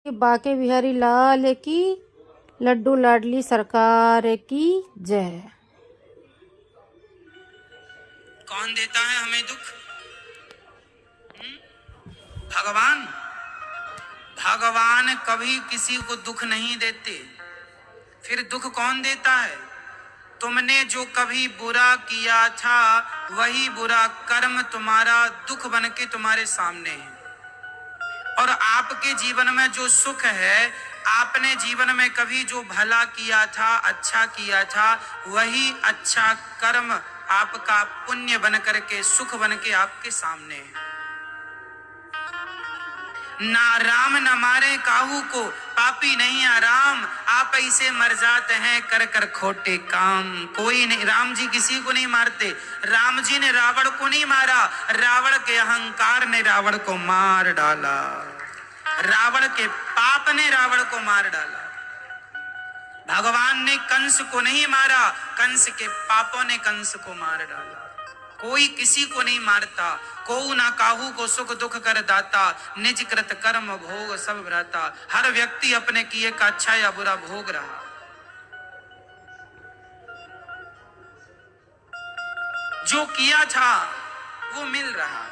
बाके बिहारी लाल की, लड्डू लाडली सरकार की जय। कौन देता है हमें दुख? भगवान। भगवान कभी किसी को दुख नहीं देते। फिर दुख कौन देता है? तुमने जो कभी बुरा किया था वही बुरा कर्म तुम्हारा दुख बन के तुम्हारे सामने है। और आपके जीवन में जो सुख है, आपने जीवन में कभी जो भला किया था, अच्छा किया था, वही अच्छा कर्म आपका पुण्य बन करके, सुख बन के आपके सामने है। ना राम न मारे काहू को, पापी नहीं आराम, आप ऐसे मर जाते हैं कर कर खोटे काम। कोई नहीं, राम जी किसी को नहीं मारते। राम जी ने रावण को नहीं मारा, रावण के अहंकार ने रावण को मार डाला। रावण के पाप ने रावण को मार डाला। भगवान ने कंस को नहीं मारा, कंस के पापों ने कंस को मार डाला। कोई किसी को नहीं मारता। को ना काहू को सुख दुख कर दाता, निज कृत कर्म भोग सब भ्राता। हर व्यक्ति अपने किए का अच्छा या बुरा भोग रहा। जो किया था वो मिल रहा।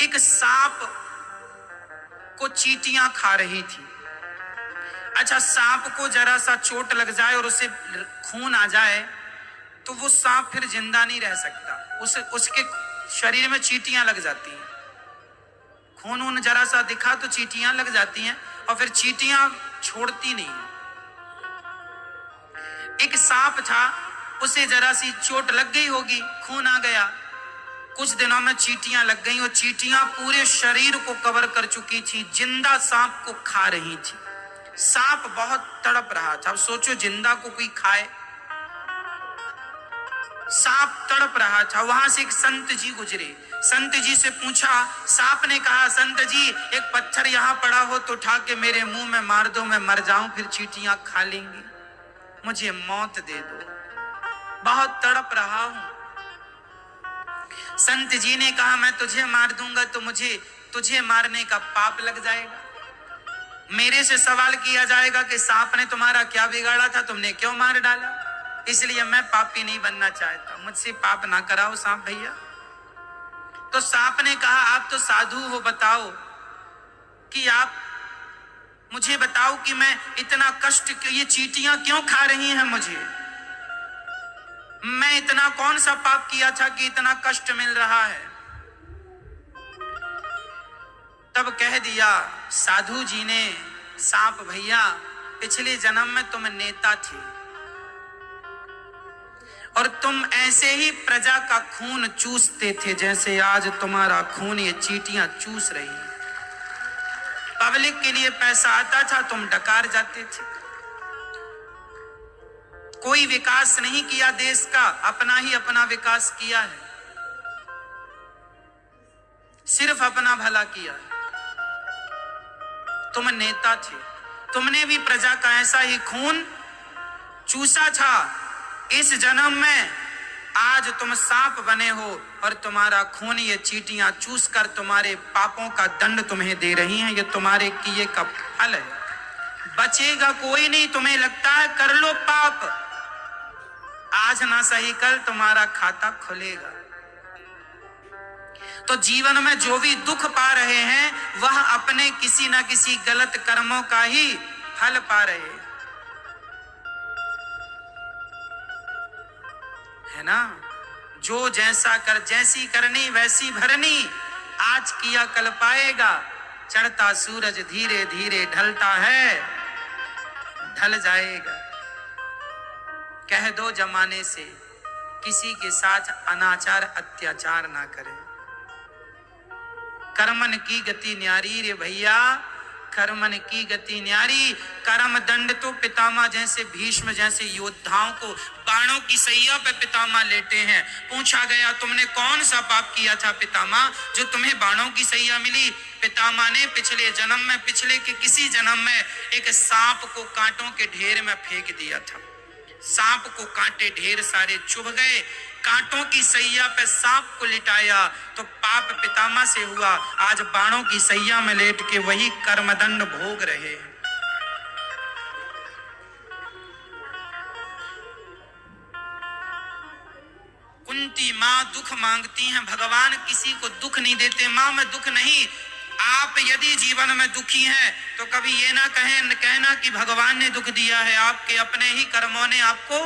एक सांप को चींटियां खा रही थी। अच्छा, सांप को जरा सा चोट लग जाए और उसे खून आ जाए तो वो सांप फिर जिंदा नहीं रह सकता। उसके शरीर में चींटियां लग जाती हैं। खून उन जरा सा दिखा तो चींटियां लग जाती हैं और फिर चींटियां छोड़ती नहीं है। एक सांप था, उसे जरा सी चोट लग गई होगी, खून आ गया, कुछ दिनों में चींटियां लग गई और चींटियां पूरे शरीर को कवर कर चुकी थी, जिंदा सांप को खा रही थी। सांप बहुत तड़प रहा था। अब सोचो, जिंदा को कोई खाए। सांप तड़प रहा था। वहां से एक संत जी गुजरे। संत जी से पूछा, सांप ने कहा, संत जी एक पत्थर यहाँ पड़ा हो तो उठा के मेरे मुंह में मार दो, मैं मर जाऊं, फिर चींटियां खा लेंगी, मुझे मौत दे दो, बहुत तड़प रहा हूं। संत जी ने कहा, मैं तुझे मार दूंगा तो मुझे तुझे मारने का पाप लग जाएगा। मेरे से सवाल किया जाएगा कि सांप ने तुम्हारा क्या बिगाड़ा था, तुमने क्यों मार डाला। इसलिए मैं पापी नहीं बनना चाहता, मुझसे पाप ना कराओ सांप भैया। तो सांप ने कहा, आप तो साधु हो, बताओ कि आप मुझे बताओ कि मैं इतना कष्ट, ये चींटियां क्यों खा रही हैं मुझे। मैं इतना कौन सा पाप किया था कि इतना कष्ट मिल रहा है। तब कह दिया साधु जी ने, सांप भैया पिछले जन्म में तुम नेता थे और तुम ऐसे ही प्रजा का खून चूसते थे जैसे आज तुम्हारा खून ये चींटियां चूस रही हैं। पब्लिक के लिए पैसा आता था, तुम डकार जाते थे। कोई विकास नहीं किया देश का, अपना ही अपना विकास किया है, सिर्फ अपना भला किया है। तुम नेता थे, तुमने भी प्रजा का ऐसा ही खून चूसा था। इस जन्म में आज तुम सांप बने हो और तुम्हारा खून ये चींटियां चूस कर तुम्हारे पापों का दंड तुम्हें दे रही हैं। ये तुम्हारे किए का फल है। बचेगा कोई नहीं। तुम्हें लगता है कर लो पाप, आज ना सही कल तुम्हारा खाता खुलेगा। तो जीवन में जो भी दुख पा रहे हैं वह अपने किसी ना किसी गलत कर्मों का ही फल पा रहे हैं, है ना। जो जैसा कर, जैसी करनी वैसी भरनी, आज किया कल पाएगा। चढ़ता सूरज धीरे धीरे ढलता है, ढल जाएगा। कह दो जमाने से किसी के साथ अनाचार अत्याचार ना करें। कर्मन की गति न्यारी रे भैया, कर्मन की गति न्यारी। कर्म दंड तो पितामह जैसे भीष्म जैसे योद्धाओं को बाणों की सैया पे पितामह लेटे हैं। पूछा गया, तुमने कौन सा पाप किया था पितामह जो तुम्हें बाणों की सैया मिली। पितामह ने पिछले जन्म में, पिछले के किसी जन्म में एक सांप को कांटों के ढेर में फेंक दिया था। सांप को कांटे ढेर सारे चुभ गए, कांटों की सैया पे सांप को लिटाया तो पाप पितामह से हुआ, आज बाणों की सैया में लेट के वही कर्मदंड भोग रहे हैं। कुंती माँ दुख मांगती हैं, भगवान किसी को दुख नहीं देते। माँ मैं दुख नहीं, आप यदि जीवन में दुखी हैं तो कभी ये ना कहना कि भगवान ने दुख दिया है, आपके अपने ही कर्मों ने आपको